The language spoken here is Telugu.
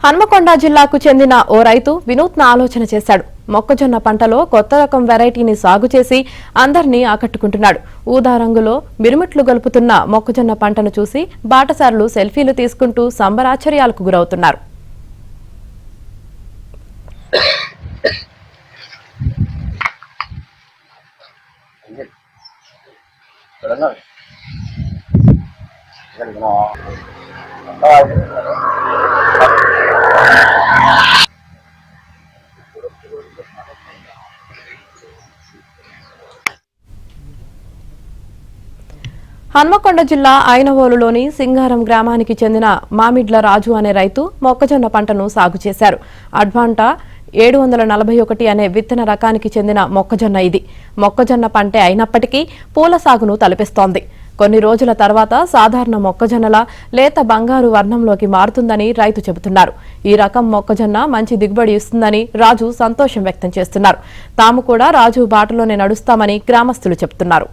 హన్మకొండ జిల్లాకు చెందిన ఓ రైతు వినూత్న ఆలోచన చేశాడు. మొక్కజొన్న పంటలో కొత్త రకం వెరైటీని సాగు చేసి అందర్నీ ఆకట్టుకుంటున్నాడు. ఊదా రంగులో మిరుమిట్లు గలుపుతున్న మొక్కజొన్న పంటను చూసి బాటసారులు సెల్ఫీలు తీసుకుంటూ సంబరాశ్చర్యాలకు గురవుతున్నారు. హన్మకొండ జిల్లా ఐనవోలులోని సింగారం గ్రామానికి చెందిన మామిడ్ల రాజు అనే రైతు మొక్కజొన్న పంటను సాగు చేశారు. అడ్వాంటా 741 అనే విత్తన రకానికి చెందిన మొక్కజొన్న ఇది. మొక్కజొన్న పంటే అయినప్పటికీ పూల సాగును తలపిస్తోంది. కొన్ని రోజుల తర్వాత సాధారణ మొక్కజొన్నల లేత బంగారు వర్ణంలోకి మారుతుందని రైతు చెబుతున్నారు. ఈ రకం మొక్కజొన్న మంచి దిగుబడి ఇస్తుందని రాజు సంతోషం వ్యక్తం చేస్తున్నారు. తాము కూడా రాజు బాటలోనే నడుస్తామని గ్రామస్తులు చెబుతున్నారు.